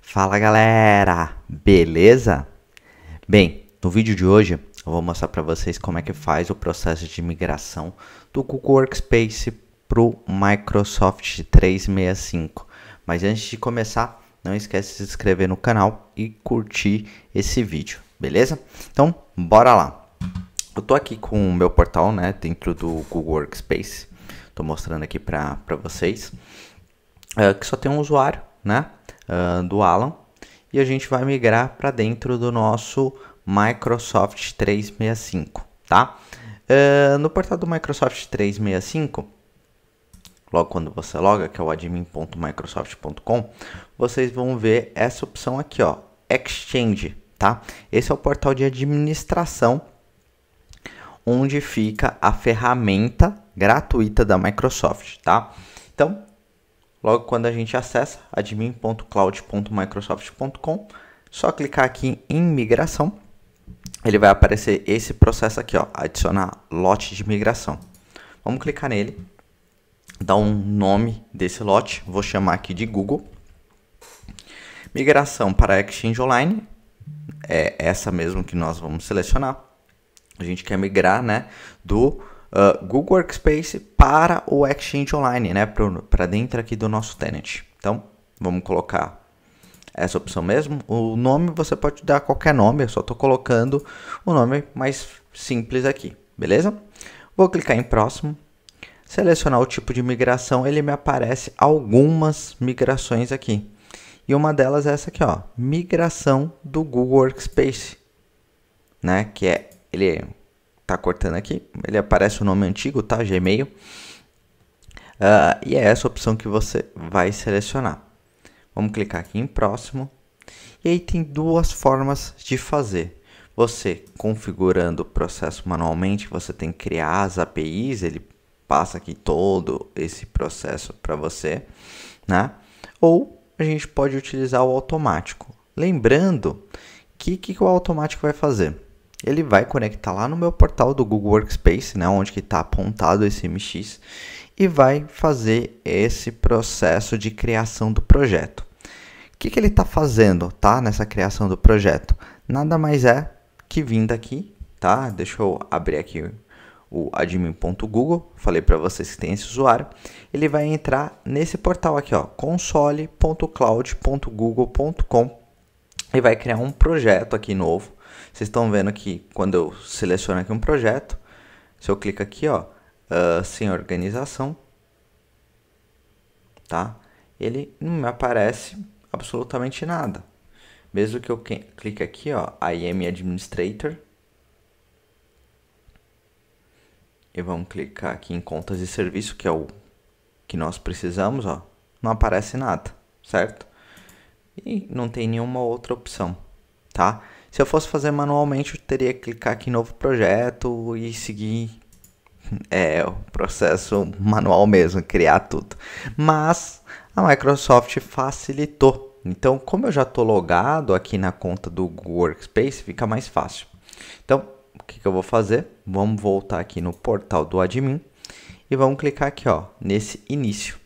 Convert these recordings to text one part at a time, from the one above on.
Fala galera, beleza? Bem, no vídeo de hoje eu vou mostrar para vocês como é que faz o processo de migração do Google Workspace para o Microsoft 365. Mas antes de começar, não esquece de se inscrever no canal e curtir esse vídeo, beleza? Então, bora lá. Eu tô aqui com o meu portal, né, dentro do Google Workspace. Tô mostrando aqui para vocês que só tem um usuário, né, do Alan, e a gente vai migrar para dentro do nosso Microsoft 365, tá? No portal do Microsoft 365, logo quando você loga, que é o admin.microsoft.com, vocês vão ver essa opção aqui, ó, Exchange, tá? Esse é o portal de administração onde fica a ferramenta gratuita da Microsoft, tá? Então, logo quando a gente acessa admin.cloud.microsoft.com, só clicar aqui em migração, ele vai aparecer esse processo aqui, ó, adicionar lote de migração. Vamos clicar nele, dar um nome desse lote, vou chamar aqui de Google. Migração para Exchange Online, é essa mesmo que nós vamos selecionar. A gente quer migrar, né, do Google Workspace para o Exchange Online, né, para dentro aqui do nosso tenant. Então, vamos colocar essa opção mesmo. O nome você pode dar qualquer nome, eu só estou colocando o nome mais simples aqui, beleza? Vou clicar em próximo, selecionar o tipo de migração, ele me aparece algumas migrações aqui. E uma delas é essa aqui, ó, migração do Google Workspace, né, que é, ele tá cortando aqui, ele aparece o nome antigo, tá, Gmail, e é essa opção que você vai selecionar. Vamos clicar aqui em próximo, e aí tem duas formas de fazer. Você configurando o processo manualmente, você tem que criar as APIs, ele passa aqui todo esse processo para você, né? Ou a gente pode utilizar o automático. Lembrando que o automático vai fazer? Ele vai conectar lá no meu portal do Google Workspace, né, onde que está apontado esse MX, e vai fazer esse processo de criação do projeto. O que ele está fazendo, tá, nessa criação do projeto? Nada mais é que vindo aqui, tá? Deixa eu abrir aqui o admin.google, falei para vocês que tem esse usuário. Ele vai entrar nesse portal aqui, ó, console.cloud.google.com, e vai criar um projeto aqui novo. Vocês estão vendo que quando eu seleciono aqui um projeto, se eu clico aqui, ó, sem organização, tá? Ele não me aparece absolutamente nada. Mesmo que eu clique aqui, ó, IAM Administrator, e vamos clicar aqui em contas de serviço, que é o que nós precisamos, ó, não aparece nada, certo? E não tem nenhuma outra opção, tá? Se eu fosse fazer manualmente, eu teria que clicar aqui em novo projeto e seguir o processo manual mesmo, criar tudo. Mas a Microsoft facilitou. Então, como eu já estou logado aqui na conta do Google Workspace, fica mais fácil. Então, o que eu vou fazer? Vamos voltar aqui no portal do admin e vamos clicar aqui, ó, nesse início.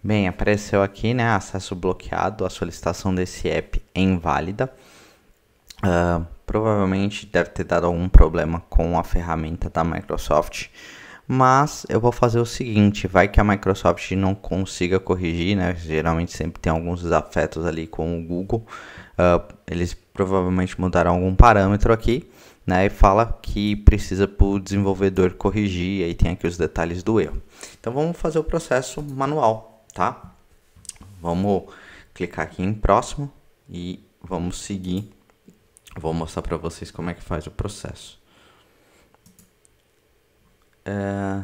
Bem, apareceu aqui, né, acesso bloqueado, a solicitação desse app é inválida. Provavelmente deve ter dado algum problema com a ferramenta da Microsoft, mas eu vou fazer o seguinte, vai que a Microsoft não consiga corrigir, né, geralmente sempre tem alguns desafetos ali com o Google, eles provavelmente mudaram algum parâmetro aqui, né, e fala que precisa para o desenvolvedor corrigir, aí tem aqui os detalhes do erro. Então vamos fazer o processo manual. Tá? Vamos clicar aqui em próximo e vamos seguir. Vou mostrar para vocês como é que faz o processo.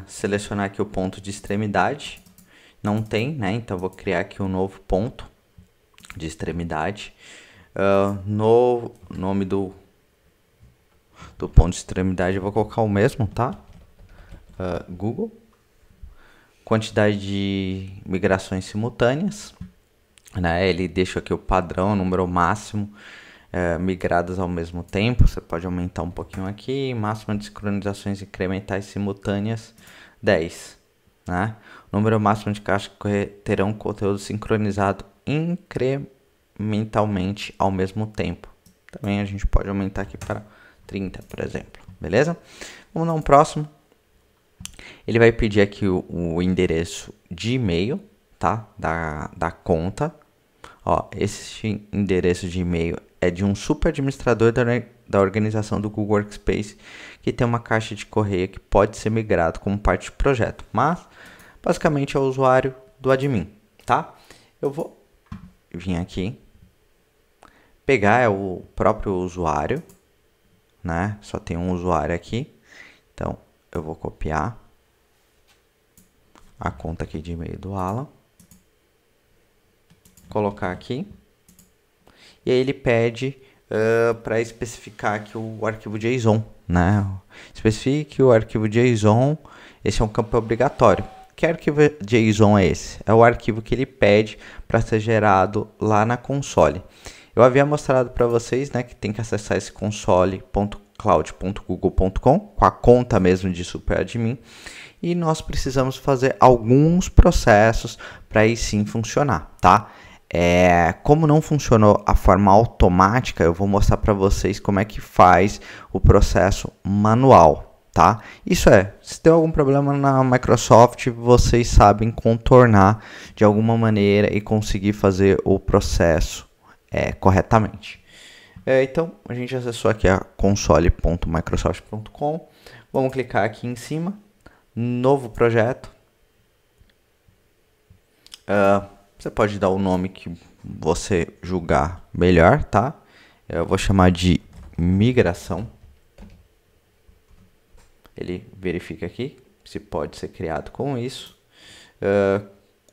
Selecionar aqui o ponto de extremidade. Não tem, né? Então vou criar aqui um novo ponto de extremidade. No nome do ponto de extremidade eu vou colocar o mesmo, tá? Google. Quantidade de migrações simultâneas, né? Ele deixa aqui o padrão, o número máximo, migradas ao mesmo tempo. Você pode aumentar um pouquinho aqui. Máxima de sincronizações incrementais simultâneas 10, né? Número máximo de caixas que terão conteúdo sincronizado incrementalmente ao mesmo tempo. Também a gente pode aumentar aqui para 30, por exemplo. Beleza? Vamos dar um próximo. Ele vai pedir aqui o endereço de e-mail, tá? Da conta. Ó, esse endereço de e-mail é de um super administrador da organização do Google Workspace, que tem uma caixa de correio que pode ser migrado como parte do projeto, mas basicamente é o usuário do admin, tá? Eu vou vir aqui, pegar o próprio usuário, né? Só tem um usuário aqui, então eu vou copiar a conta aqui de e-mail do Alan, colocar aqui, e aí ele pede para especificar aqui o arquivo JSON, né? Especifique o arquivo JSON, esse é um campo obrigatório. Que arquivo JSON é esse? É o arquivo que ele pede para ser gerado lá na console. Eu havia mostrado para vocês, né, que tem que acessar esse console.cloud.google.com com a conta mesmo de superadmin, e nós precisamos fazer alguns processos para aí sim funcionar, tá? Como não funcionou a forma automática, eu vou mostrar para vocês como é que faz o processo manual, tá? Isso se tem algum problema na Microsoft, vocês sabem contornar de alguma maneira e conseguir fazer o processo corretamente. Então, a gente acessou aqui a console.microsoft.com, vamos clicar aqui em cima, novo projeto. Você pode dar o nome que você julgar melhor, tá? Eu vou chamar de migração. Ele verifica aqui se pode ser criado com isso.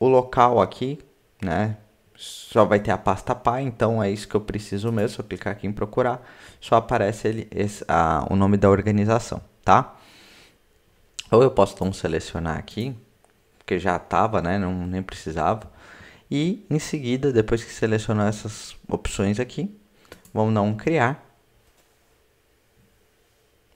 O local aqui, né? Só vai ter a pasta py, então é isso que eu preciso mesmo. Se eu clicar aqui em procurar, só aparece o nome da organização, tá? Ou eu posso então selecionar aqui, porque já estava, né? Nem precisava. E em seguida, depois que selecionar essas opções aqui, vamos dar um criar.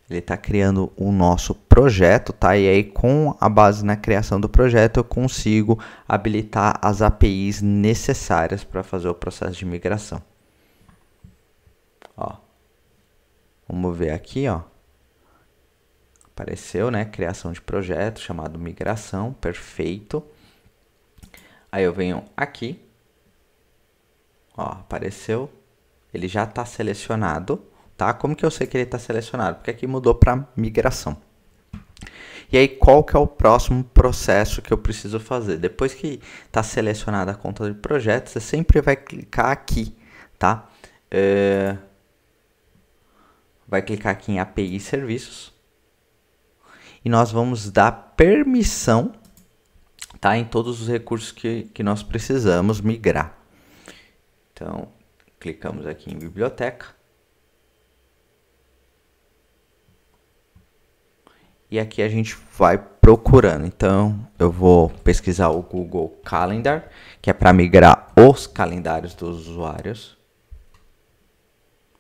Ele está criando o nosso projeto, tá? E aí, com a base na criação do projeto, eu consigo habilitar as APIs necessárias para fazer o processo de migração. Ó, vamos ver aqui, ó. Apareceu, né? Criação de projeto chamado migração, perfeito. Aí eu venho aqui, ó, apareceu. Ele já está selecionado. Tá? Como que eu sei que ele está selecionado? Porque aqui mudou para migração. E aí, qual que é o próximo processo que eu preciso fazer? Depois que está selecionada a conta de projeto, você sempre vai clicar aqui, tá? Vai clicar aqui em API Serviços. E nós vamos dar permissão, tá? Em todos os recursos que nós precisamos migrar. Então, clicamos aqui em Biblioteca. E aqui a gente vai procurando. Então, eu vou pesquisar o Google Calendar, que é para migrar os calendários dos usuários.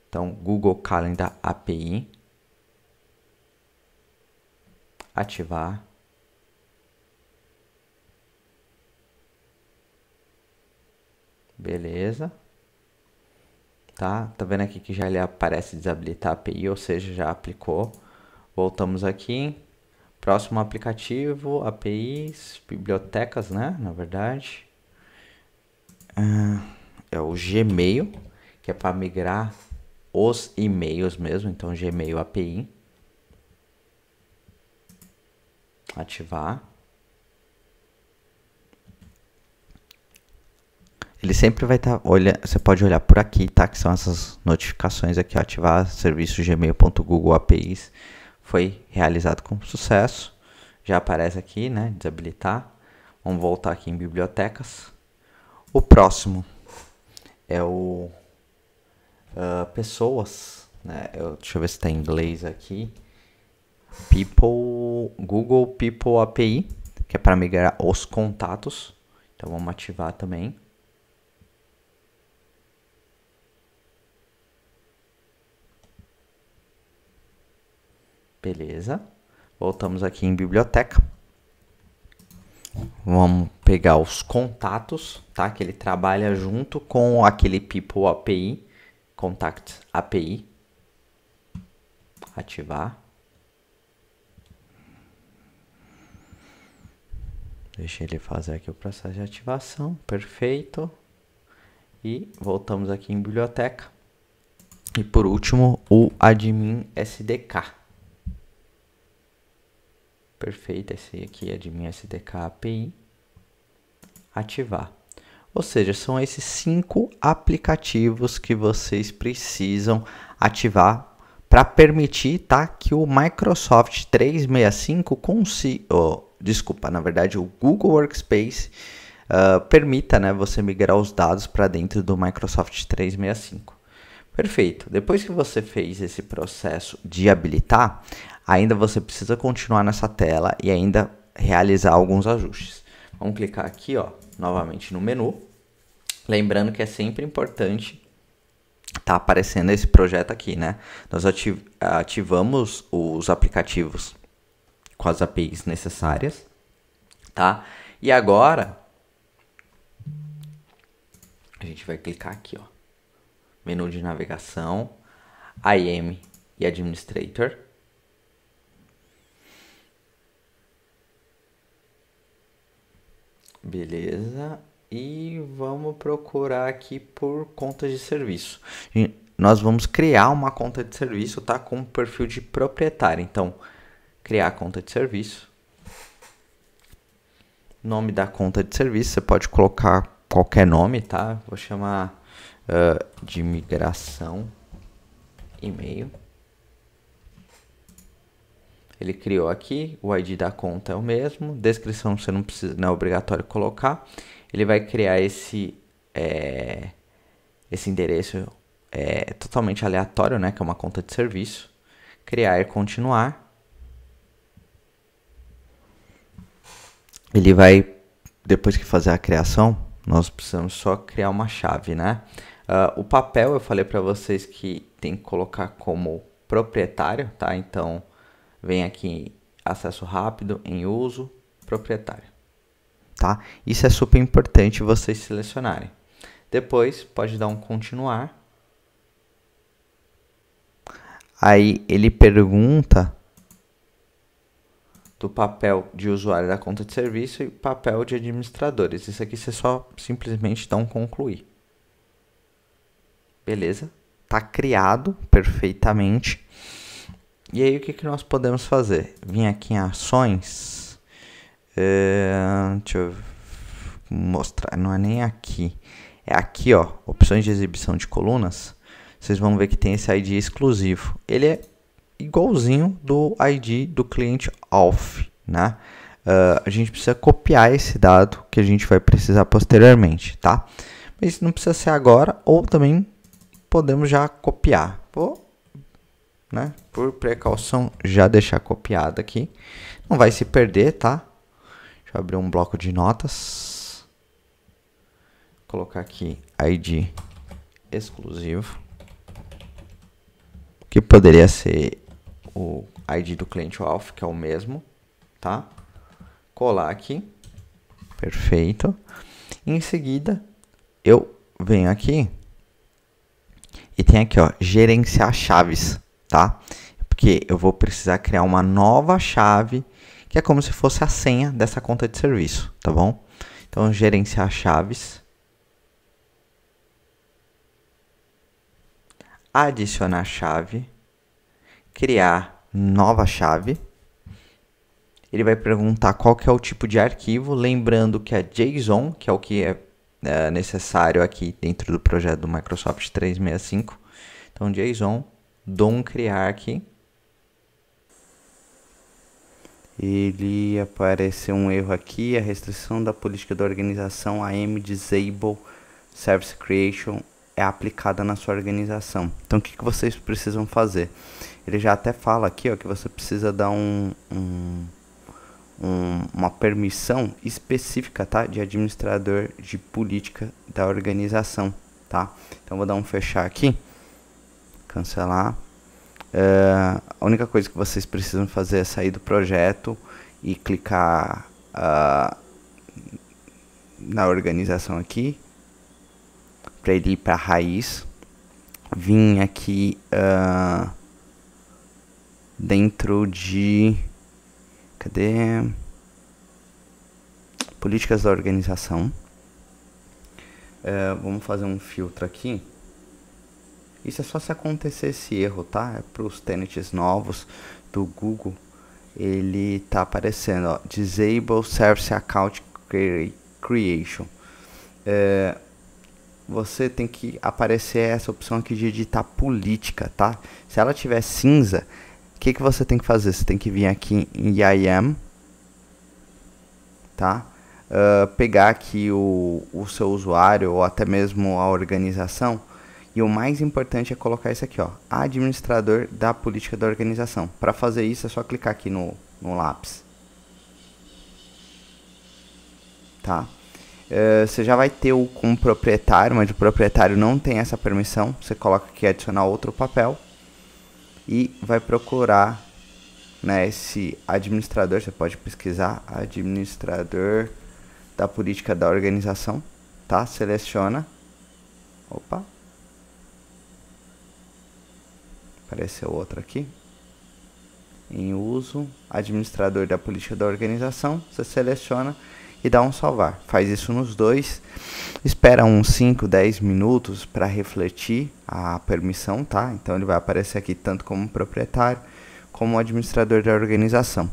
Então, Google Calendar API. Ativar. Beleza. Tá vendo aqui que já ele aparece desabilitar a API, ou seja, já aplicou. Voltamos aqui. Próximo aplicativo, APIs, bibliotecas, né? Na verdade. É o Gmail, que é para migrar os e-mails mesmo. Então, Gmail API. Ativar. Ele sempre vai estar olhando. Você pode olhar por aqui, tá? Que são essas notificações aqui. Ativar serviço gmail.google APIs. Foi realizado com sucesso. Já aparece aqui, né? Desabilitar. Vamos voltar aqui em bibliotecas. O próximo é o pessoas, né? Deixa eu ver se está em inglês aqui. Google People API, que é para migrar os contatos. Então vamos ativar também. Beleza. Voltamos aqui em biblioteca. Vamos pegar os contatos, tá? Que ele trabalha junto com aquele People API, Contact API. Ativar. Deixa ele fazer aqui o processo de ativação. Perfeito. E voltamos aqui em biblioteca. E por último, o admin SDK. Perfeito, esse aqui é admin SDK API. Ativar. Ou seja, são esses 5 aplicativos que vocês precisam ativar para permitir, tá, que o Microsoft 365 consiga, na verdade o Google Workspace permita, né, você migrar os dados para dentro do Microsoft 365. Perfeito. Depois que você fez esse processo de habilitar, ainda você precisa continuar nessa tela e ainda realizar alguns ajustes. Vamos clicar aqui, ó, novamente no menu. Lembrando que é sempre importante tá aparecendo esse projeto aqui, né? Nós ativamos os aplicativos com as APIs necessárias, tá? E agora a gente vai clicar aqui, ó, menu de navegação, IAM e Administrator. Beleza. E vamos procurar aqui por contas de serviço. Nós vamos criar uma conta de serviço, tá? Com perfil de proprietário. Então, criar conta de serviço. Nome da conta de serviço, você pode colocar qualquer nome, tá? Vou chamar de migração e-mail. Ele criou aqui, o ID da conta é o mesmo, descrição você não precisa, não é obrigatório colocar. Ele vai criar esse endereço totalmente aleatório, né, que é uma conta de serviço. Criar e continuar. Ele vai, depois que fazer a criação, nós precisamos só criar uma chave, né? O papel eu falei para vocês que tem que colocar como proprietário, tá? Então vem aqui acesso rápido, em uso, proprietário, tá? Isso é super importante vocês selecionarem. Depois pode dar um continuar. Aí ele pergunta do papel de usuário da conta de serviço e papel de administradores. Isso aqui você só simplesmente dá um concluir. Beleza? Tá criado perfeitamente. E aí o que nós podemos fazer? Vim aqui em ações. Deixa eu mostrar. Não é nem aqui. É aqui, ó. Opções de exibição de colunas. Vocês vão ver que tem esse ID exclusivo. Ele é igualzinho do ID do cliente auth, né? A gente precisa copiar esse dado que a gente vai precisar posteriormente, tá? Mas não precisa ser agora, ou também podemos já copiar. Vou, né, por precaução, já deixar copiado aqui. Não vai se perder, tá? Deixa eu abrir um bloco de notas. Colocar aqui ID exclusivo, que poderia ser o ID do cliente auth, que é o mesmo, tá? Colar aqui. Perfeito. Em seguida, eu venho aqui e tem aqui, ó, gerenciar chaves, tá? Porque eu vou precisar criar uma nova chave, que é como se fosse a senha dessa conta de serviço, tá bom? Então, gerenciar chaves. Adicionar chave. Criar nova chave. Ele vai perguntar qual que é o tipo de arquivo, lembrando que é JSON, que é o que é necessário aqui dentro do projeto do Microsoft 365. Então, JSON, dou um criar aqui. Ele apareceu um erro aqui, a restrição da política da organização AM Disable Service Creation é aplicada na sua organização. Então, o que vocês precisam fazer? Ele já até fala aqui, ó, que você precisa dar uma permissão específica, tá, de administrador de política da organização, tá? Então, vou dar um fechar aqui, cancelar. A única coisa que vocês precisam fazer é sair do projeto e clicar na organização aqui, para ele ir para a raiz, vim aqui dentro de, cadê? Políticas da organização. Vamos fazer um filtro aqui. Isso é só se acontecer esse erro, tá? É para os tenants novos do Google. Ele tá aparecendo, ó, Disable Service Account Creation. Você tem que aparecer essa opção aqui de editar política, tá? Se ela tiver cinza, o que você tem que fazer? Você tem que vir aqui em IAM, tá? Pegar aqui o seu usuário ou até mesmo a organização. E o mais importante é colocar isso aqui, ó, administrador da política da organização. Para fazer isso é só clicar aqui no lápis, tá? Você já vai ter o com proprietário, mas o proprietário não tem essa permissão. Você coloca aqui adicionar outro papel e vai procurar, né, esse administrador. Você pode pesquisar administrador da política da organização, tá? Seleciona. Opa. Apareceu outro aqui. Em uso, administrador da política da organização. Você seleciona e dá um salvar. Faz isso nos dois. Espera uns 5, 10 minutos para refletir a permissão, tá? Então ele vai aparecer aqui tanto como proprietário como administrador da organização.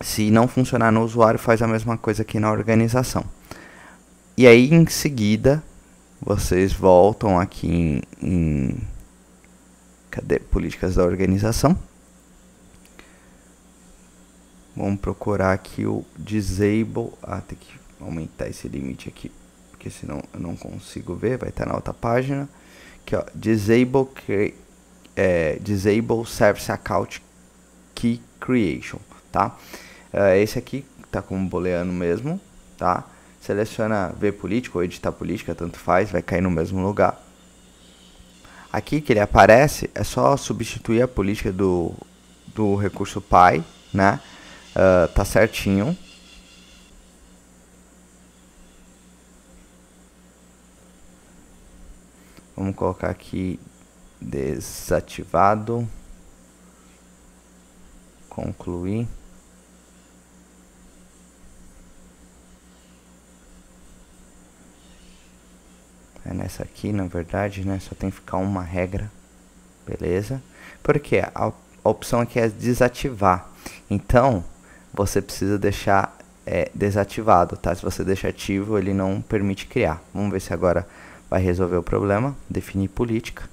Se não funcionar no usuário, faz a mesma coisa aqui na organização. E aí em seguida vocês voltam aqui cadê? Políticas da organização. Vamos procurar aqui o Disable. Tem que aumentar esse limite aqui, porque senão eu não consigo ver. Vai estar na outra página. Aqui, ó, Disable Service Account Key Creation, tá? Esse aqui tá como booleano mesmo, tá? Seleciona ver política ou editar política, tanto faz, vai cair no mesmo lugar. Aqui que ele aparece, é só substituir a política do recurso Pi, né? Tá certinho. Vamos colocar aqui desativado. Concluir. É nessa aqui, na verdade, né? Só tem que ficar uma regra. Beleza? Porque a opção aqui é desativar. Então, você precisa deixar desativado, tá? Se você deixar ativo, ele não permite criar. Vamos ver se agora vai resolver o problema. Definir política.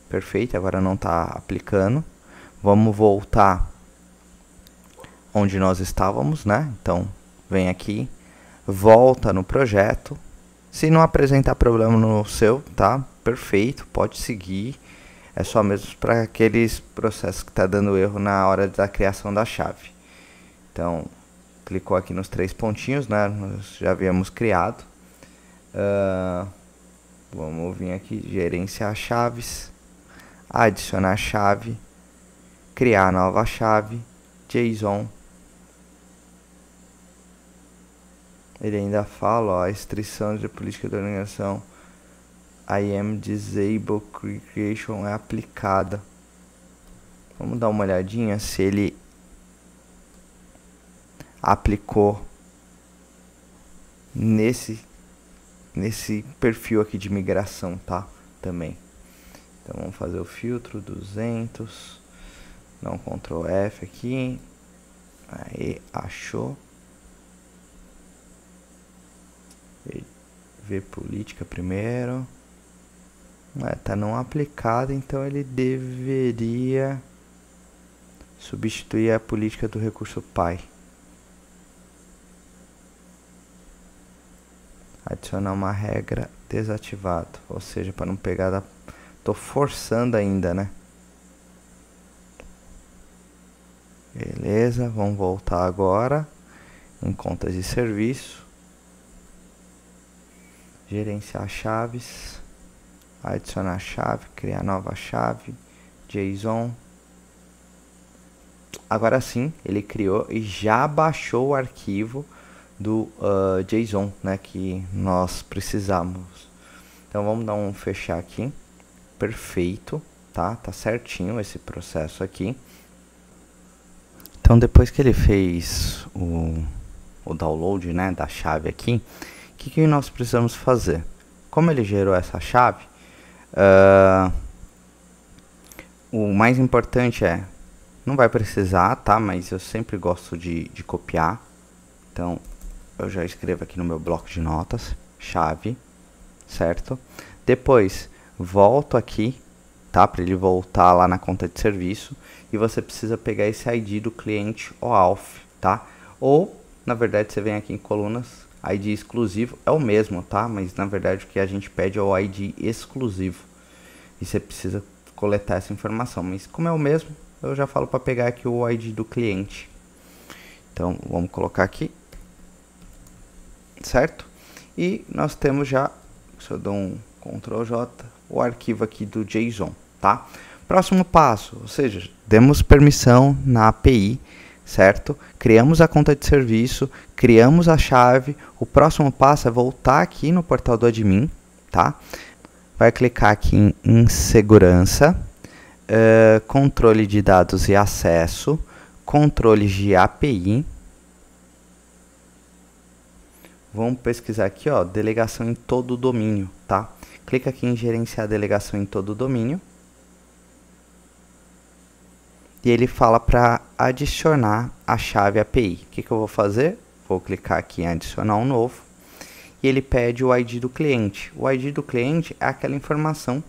Perfeito, agora não está aplicando. Vamos voltar onde nós estávamos, né? Então, vem aqui, volta no projeto. Se não apresentar problema no seu, tá? Perfeito, pode seguir. É só mesmo para aqueles processos que tá dando erro na hora da criação da chave. Então, clicou aqui nos 3 pontinhos, né? Nós já havíamos criado. Vamos vir aqui, gerenciar chaves, adicionar chave, criar nova chave, JSON. Ele ainda fala, ó, a restrição de política da organização IAM Disable Creation é aplicada. Vamos dar uma olhadinha se ele aplicou nesse perfil aqui de migração, tá? Também. Então vamos fazer o filtro 200. Dá um Ctrl F aqui. Aí, achou. Ver política primeiro. Tá não aplicado, então ele deveria substituir a política do recurso Pi. Adicionar uma regra desativado, ou seja, para não pegar tô forçando ainda, né? Beleza, vamos voltar agora em contas de serviço. Gerenciar chaves, adicionar chave, criar nova chave, JSON. agora sim, ele criou e já baixou o arquivo do JSON, né, que nós precisamos. Então vamos dar um fechar aqui. Perfeito, tá? Tá certinho esse processo aqui. Então depois que ele fez o download, né, da chave aqui, o que nós precisamos fazer? Como ele gerou essa chave, o mais importante não vai precisar, tá? Mas eu sempre gosto de copiar. Então eu já escrevo aqui no meu bloco de notas, chave, certo? Depois volto aqui, tá? Para ele voltar lá na conta de serviço. E você precisa pegar esse ID do cliente OAuth, tá? Ou, na verdade, você vem aqui em colunas, ID exclusivo, é o mesmo, tá? Mas, na verdade, o que a gente pede é o ID exclusivo. E você precisa coletar essa informação. Mas, como é o mesmo, eu já falo para pegar aqui o ID do cliente. Então, vamos colocar aqui, certo? E nós temos já, se eu dou um Ctrl J, o arquivo aqui do JSON, tá? Próximo passo, ou seja, demos permissão na API, certo? Criamos a conta de serviço, criamos a chave. O próximo passo é voltar aqui no portal do admin, tá? Vai clicar aqui em segurança, controle de dados e acesso, controles de API. Vamos pesquisar aqui, ó, delegação em todo o domínio, tá? Clica aqui em gerenciar a delegação em todo o domínio. E ele fala para adicionar a chave API. O que eu vou fazer? Vou clicar aqui em adicionar um novo. E ele pede o ID do cliente. O ID do cliente é aquela informação,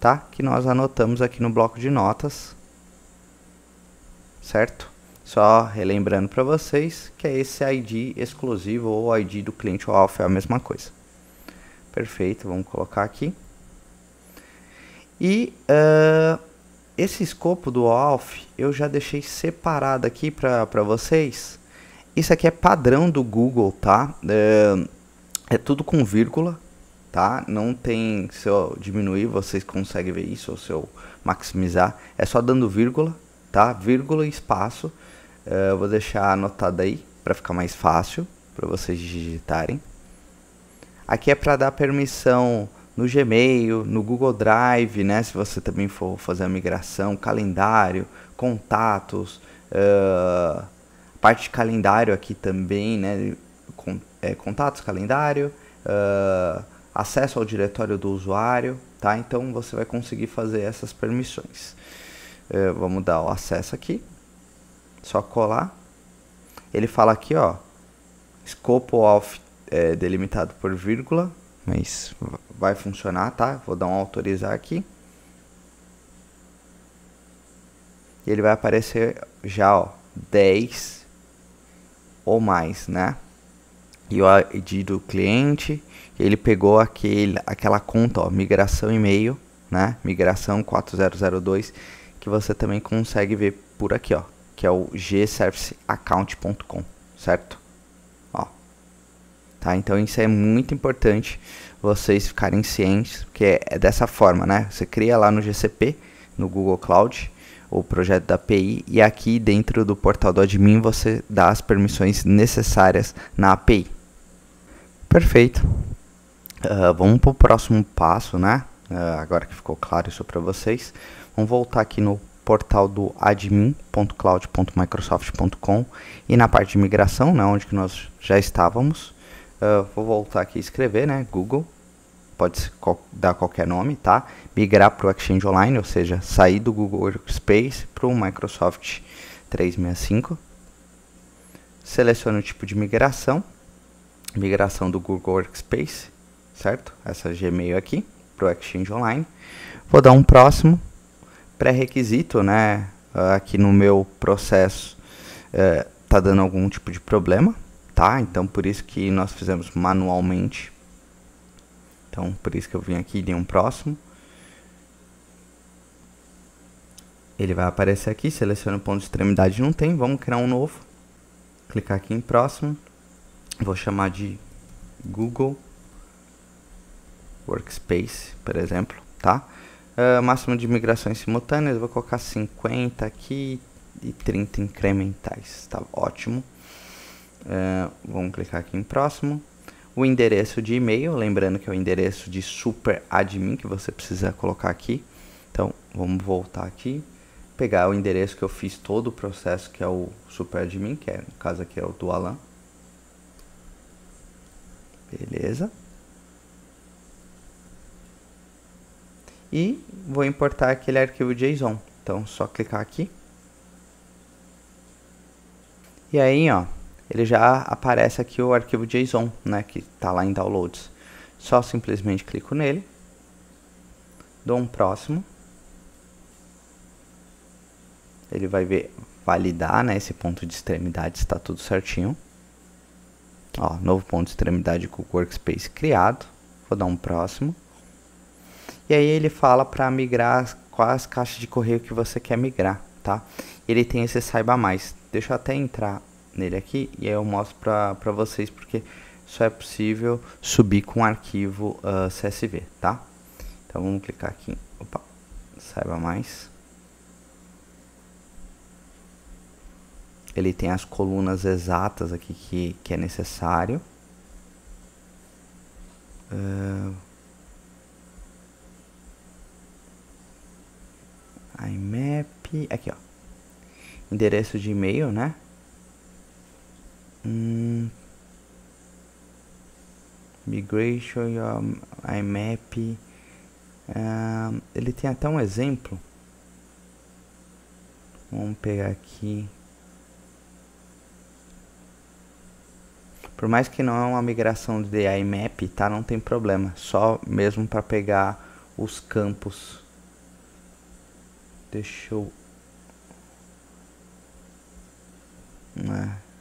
tá? Que nós anotamos aqui no bloco de notas. Certo? Só relembrando para vocês que é esse ID exclusivo ou ID do cliente OAuth, é a mesma coisa. Perfeito, vamos colocar aqui. E esse escopo do OAuth eu já deixei separado aqui para vocês. Isso aqui é padrão do Google, tá? É tudo com vírgula, tá? Não tem, se eu diminuir vocês conseguem ver isso, ou se eu maximizar, é só dando vírgula, tá? Vírgula e espaço. Eu vou deixar anotado aí para ficar mais fácil para vocês digitarem. Aqui é para dar permissão no Gmail, no Google Drive, né? Se você também for fazer a migração, calendário, contatos, parte de calendário aqui também, né? Contatos, calendário, acesso ao diretório do usuário, tá? Então você vai conseguir fazer essas permissões. Vamos dar o acesso aqui, só colar. Ele fala aqui, ó, escopo OAuth delimitado por vírgula, mas vai funcionar, tá? Vou dar um autorizar aqui. E ele vai aparecer já, ó, 10 ou mais, né? E o ID do cliente, ele pegou aquela conta, ó, migração e-mail, né? Migração 4002, que você também consegue ver por aqui, ó, que é o gserviceaccount.com, certo? Ó. Tá? Então isso é muito importante vocês ficarem cientes, porque é dessa forma, né? Você cria lá no GCP, no Google Cloud, o projeto da API, e aqui dentro do portal do admin você dá as permissões necessárias na API. Perfeito. Vamos para o próximo passo, né? Agora que ficou claro isso para vocês, vamos voltar aqui no portal do admin.cloud.microsoft.com e na parte de migração, né, onde que nós já estávamos. Vou voltar aqui e escrever, né, Google, pode dar qualquer nome, tá? Migrar para o Exchange Online, ou seja, sair do Google Workspace para o Microsoft 365. Selecione o tipo de migração, migração do Google Workspace, certo? Essa Gmail aqui, para o Exchange Online. Vou dar um próximo. Pré-requisito, né? Aqui no meu processo tá dando algum tipo de problema, tá? Então por isso que nós fizemos manualmente. Então por isso que eu vim aqui e dei um próximo. Ele vai aparecer aqui, seleciona o ponto de extremidade, não tem, vamos criar um novo. Clicar aqui em próximo. Vou chamar de Google Workspace, por exemplo, tá? Máximo de migrações simultâneas, vou colocar 50 aqui, e 30 incrementais, tá ótimo. Vamos clicar aqui em próximo. O endereço de e-mail, lembrando que é o endereço de super admin que você precisa colocar aqui. Então, vamos voltar aqui, pegar o endereço que eu fiz todo o processo, que é o super admin, que no caso aqui é o do Alan. Beleza. E vou importar aquele arquivo JSON. Então, só clicar aqui. E aí, ó, ele já aparece aqui o arquivo JSON, né, que está lá em Downloads. Só simplesmente clico nele, dou um próximo. Ele vai validar, né, esse ponto de extremidade, está tudo certinho. Ó, novo ponto de extremidade com o Workspace criado. Vou dar um próximo. E aí ele fala para migrar quais caixas de correio que você quer migrar, tá? Ele tem esse saiba mais. Deixa eu até entrar nele aqui e aí eu mostro para vocês, porque só é possível subir com arquivo CSV, tá? Então vamos clicar aqui, opa, saiba mais. Ele tem as colunas exatas aqui que é necessário. IMAP, aqui ó, endereço de e-mail, né? Migration, IMAP. Ele tem até um exemplo. Vamos pegar aqui. Por mais que não é uma migração de IMAP, tá? Não tem problema. Só mesmo para pegar os campos. Deixa eu...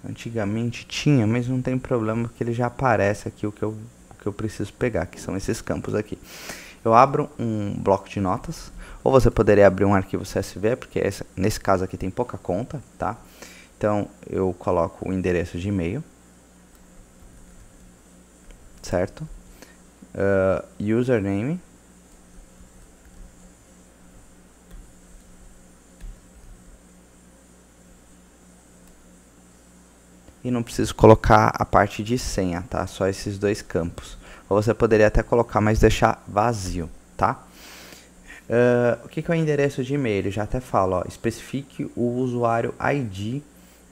antigamente tinha, mas não tem problema, porque ele já aparece aqui o que eu preciso pegar, que são esses campos aqui. Eu abro um bloco de notas, ou você poderia abrir um arquivo CSV, porque nesse caso aqui tem pouca conta, tá? Então eu coloco o endereço de e-mail, certo? Username. E não preciso colocar a parte de senha, tá? Só esses dois campos. Ou você poderia até colocar, mas deixar vazio, tá? O que é o endereço de e-mail? Ele já até fala, ó, especifique o usuário ID,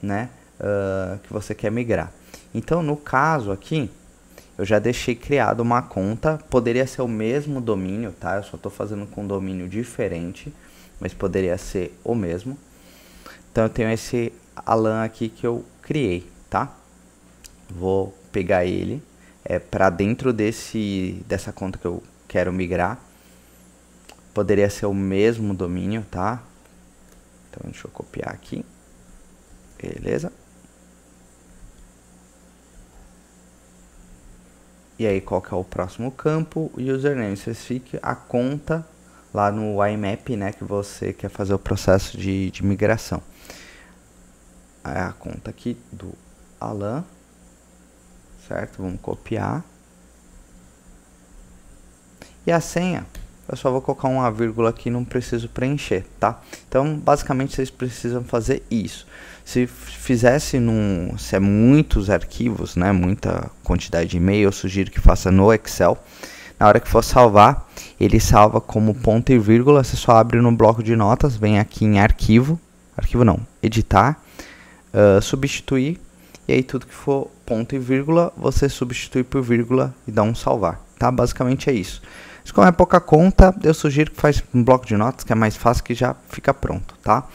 né? Que você quer migrar. Então, no caso aqui, eu já deixei criado uma conta. Poderia ser o mesmo domínio, tá? Eu só estou fazendo com um domínio diferente, mas poderia ser o mesmo. Então, eu tenho esse Alan aqui que eu criei, tá? Vou pegar ele para dentro dessa conta que eu quero migrar. Poderia ser o mesmo domínio, tá? Então deixa eu copiar aqui. Beleza. E aí qual que é o próximo campo? Username. Especifique a conta lá no IMAP, né, que você quer fazer o processo de migração. É a conta aqui do Alan, certo? Vamos copiar. E a senha, eu só vou colocar uma vírgula aqui, não preciso preencher, tá? Então, basicamente, vocês precisam fazer isso. Se se é muitos arquivos, né, muita quantidade de e-mail, eu sugiro que faça no Excel. Na hora que for salvar, ele salva como ponto e vírgula. Você só abre no bloco de notas, vem aqui em arquivo não, editar, substituir, e aí tudo que for ponto e vírgula, você substitui por vírgula e dá um salvar, tá? Basicamente é isso. Mas como é pouca conta, eu sugiro que faz um bloco de notas, que é mais fácil, que já fica pronto, tá?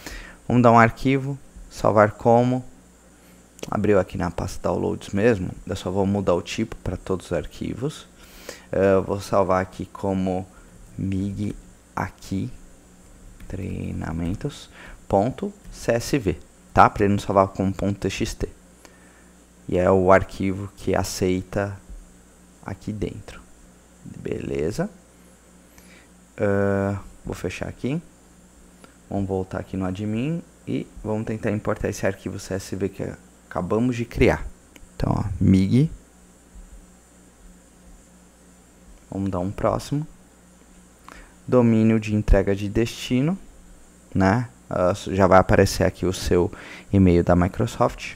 Vamos dar um arquivo, salvar como, abriu aqui na pasta downloads mesmo, eu só vou mudar o tipo para todos os arquivos. Vou salvar aqui como mig aqui treinamentos.csv, tá? Para ele não salvar como .txt. E é o arquivo que aceita aqui dentro. Beleza. Vou fechar aqui. Vamos voltar aqui no admin e vamos tentar importar esse arquivo CSV que acabamos de criar. Então, ó, mig. Vamos dar um próximo. Domínio de entrega de destino, né? já vai aparecer aqui o seu e-mail da Microsoft.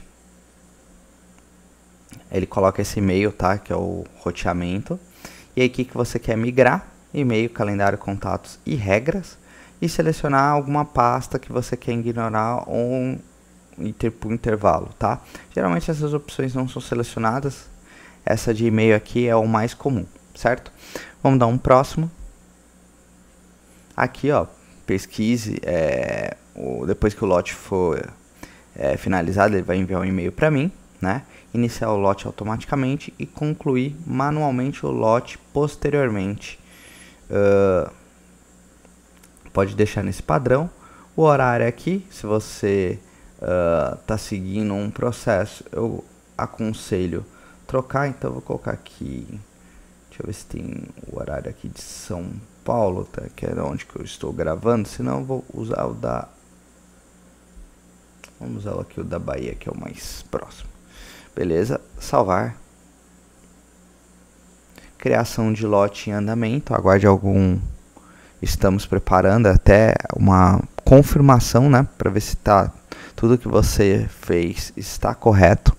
Ele coloca esse e-mail, tá? Que é o roteamento. E aí, o que você quer migrar? E-mail, calendário, contatos e regras. E selecionar alguma pasta que você quer ignorar ou por intervalo, tá? Geralmente essas opções não são selecionadas. Essa de e-mail aqui é o mais comum, certo? Vamos dar um próximo. Aqui, ó, pesquise. Depois que o lote for finalizado, ele vai enviar um e-mail para mim, né? Iniciar o lote automaticamente e concluir manualmente o lote posteriormente. Pode deixar nesse padrão. O horário aqui, se você está seguindo um processo, eu aconselho trocar. Então eu vou colocar aqui, deixa eu ver se tem o horário aqui de São Paulo, tá? Que é onde que eu estou gravando. Senão eu vou usar o da, vamos usar aqui o da Bahia, que é o mais próximo. Beleza, salvar. Criação de lote em andamento. Aguarde algum. Estamos preparando até uma confirmação, né, para ver se tá tudo que você fez está correto.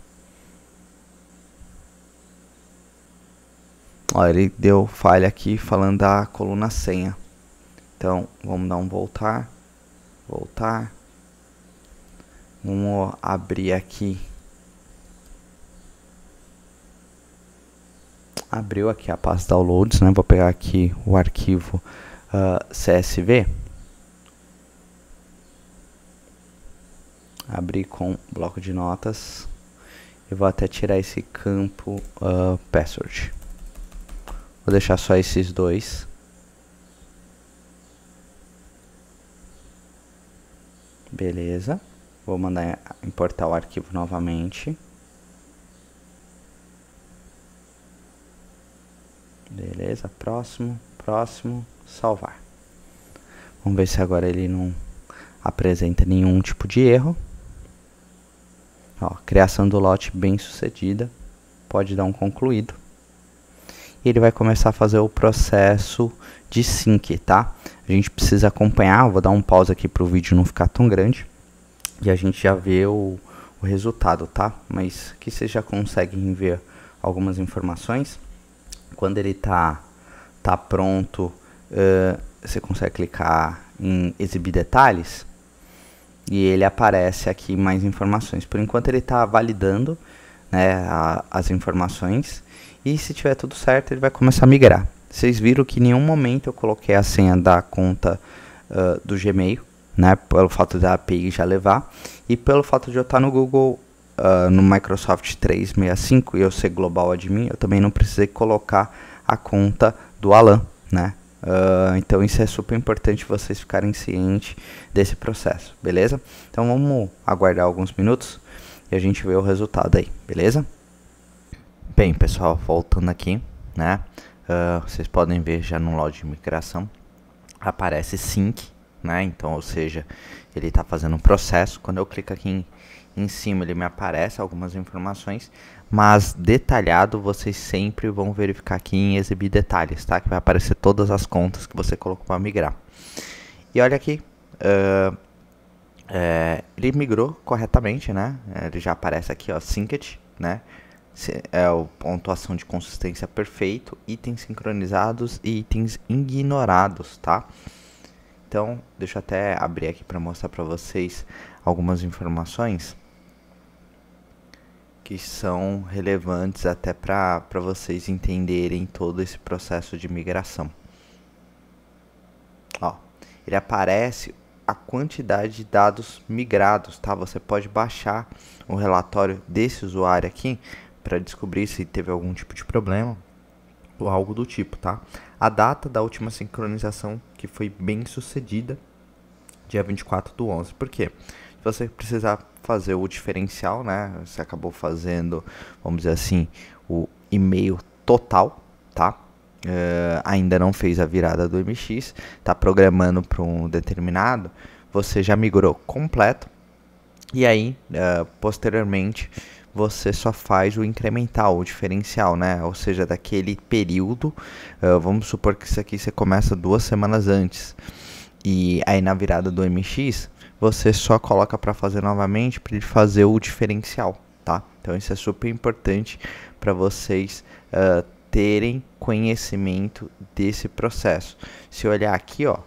Ó, ele deu falha aqui falando da coluna senha. Então vamos dar um voltar. Vamos abrir aqui. Abriu aqui a pasta downloads, né? Vou pegar aqui o arquivo CSV. Abrir com bloco de notas. Eu vou até tirar esse campo password. Vou deixar só esses dois. Beleza. Vou mandar importar o arquivo novamente. Beleza, próximo, salvar. Vamos ver se agora ele não apresenta nenhum tipo de erro. Ó, criação do lote bem sucedida. Pode dar um concluído. E ele vai começar a fazer o processo de sync, tá? A gente precisa acompanhar, vou dar um pause aqui para o vídeo não ficar tão grande. E a gente já vê o resultado, tá? Mas que vocês já conseguem ver algumas informações. Quando ele tá pronto, você consegue clicar em exibir detalhes e ele aparece aqui mais informações. Por enquanto ele está validando, né, as informações, e se tiver tudo certo ele vai começar a migrar. Vocês viram que em nenhum momento eu coloquei a senha da conta do Gmail, né, pelo fato da API já levar e pelo fato de eu estar no Google, no Microsoft 365 e eu ser global admin, eu também não precisei colocar a conta do Alan, né? Então isso é super importante vocês ficarem cientes desse processo, beleza? Então vamos aguardar alguns minutos e a gente vê o resultado aí, beleza? Bem, pessoal, voltando aqui, né? Vocês podem ver já no log de migração aparece sync, né? Então, ou seja, ele está fazendo um processo. Quando eu clico aqui em cima, ele me aparece algumas informações, mas detalhado vocês sempre vão verificar aqui em exibir detalhes, tá? Que vai aparecer todas as contas que você colocou para migrar. E olha aqui, ele migrou corretamente, né? Ele já aparece aqui, ó, synced, né? Pontuação de consistência perfeito, itens sincronizados e itens ignorados, tá? Então, deixa eu até abrir aqui para mostrar para vocês algumas informações que são relevantes até para vocês entenderem todo esse processo de migração. Ó, ele aparece a quantidade de dados migrados, tá? Você pode baixar o relatório desse usuário aqui para descobrir se teve algum tipo de problema ou algo do tipo, tá? A data da última sincronização que foi bem sucedida, dia 24/11. Por quê? Se você precisar fazer o diferencial, né? Você acabou fazendo, vamos dizer assim, o e-mail total, tá? Ainda não fez a virada do MX, tá programando para um determinado, você já migrou completo. E aí, posteriormente, você só faz o incremental, o diferencial, né? Ou seja, daquele período, vamos supor que isso aqui você começa 2 semanas antes. E aí na virada do MX, você só coloca para fazer novamente para ele fazer o diferencial, tá? Então isso é super importante para vocês terem conhecimento desse processo. Se olhar aqui, ó,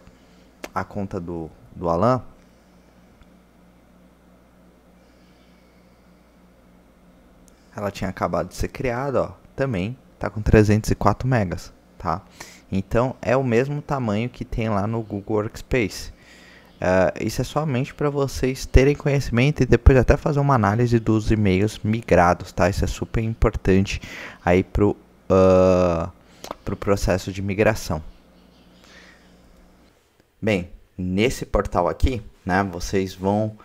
a conta do Alan, ela tinha acabado de ser criada, ó, também tá com 304 megas, tá? Então é o mesmo tamanho que tem lá no Google Workspace. Isso é somente para vocês terem conhecimento e depois até fazer uma análise dos e-mails migrados, tá? Isso é super importante aí pro processo de migração. Bem, nesse portal aqui, né, vocês vão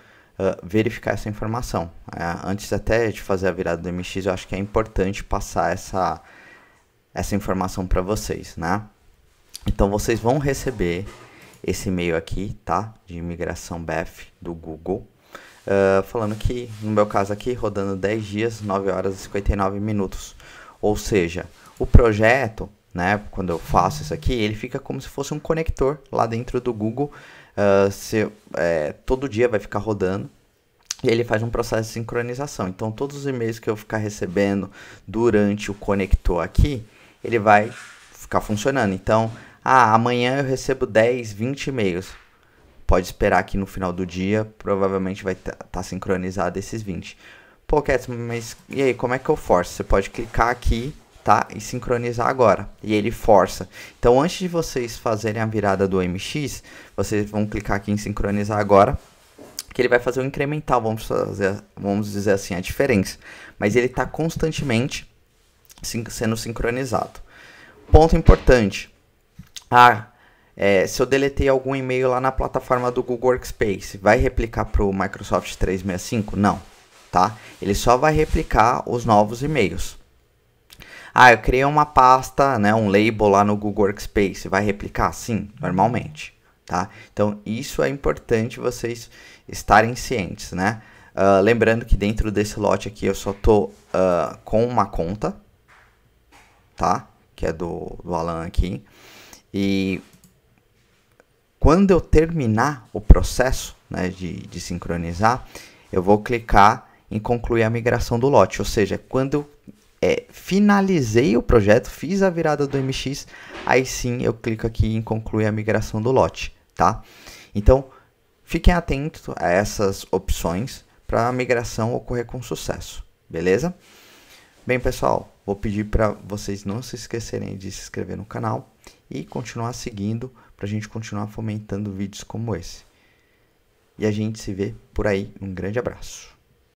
verificar essa informação. Antes até de fazer a virada do MX, eu acho que é importante passar essa informação para vocês, né? Então vocês vão receber esse e-mail aqui, tá? De imigração BEF do Google, falando que, no meu caso aqui, rodando 10 dias, 9 horas e 59 minutos. Ou seja, o projeto, né, quando eu faço isso aqui, ele fica como se fosse um conector lá dentro do Google. Todo dia vai ficar rodando. E ele faz um processo de sincronização. Então, todos os e-mails que eu ficar recebendo durante o conector aqui, ele vai ficar funcionando. Então, amanhã eu recebo 10, 20 e-mails. Pode esperar que no final do dia, provavelmente vai estar sincronizado esses 20. Pô, Cats, mas e aí, como é que eu forço? Você pode clicar aqui, tá? E sincronizar agora. E ele força. Então, antes de vocês fazerem a virada do MX, vocês vão clicar aqui em sincronizar agora, que ele vai fazer o incremental, vamos dizer assim, a diferença. Mas ele está constantemente sendo sincronizado. Ponto importante. Se eu deletei algum e-mail lá na plataforma do Google Workspace, vai replicar para o Microsoft 365? Não, tá? Ele só vai replicar os novos e-mails. Eu criei uma pasta, né, um label lá no Google Workspace, vai replicar? Sim, normalmente, tá? Então, isso é importante vocês estarem cientes, né? Lembrando que dentro desse lote aqui eu só tô com uma conta, tá? Que é do Alan aqui. E quando eu terminar o processo, né, de sincronizar, eu vou clicar em concluir a migração do lote. Ou seja, quando eu finalizei o projeto, fiz a virada do MX, aí sim eu clico aqui em concluir a migração do lote, tá? Então, fiquem atentos a essas opções para a migração ocorrer com sucesso, beleza? Bem, pessoal, vou pedir para vocês não se esquecerem de se inscrever no canal e continuar seguindo para a gente continuar fomentando vídeos como esse. E a gente se vê por aí. Um grande abraço.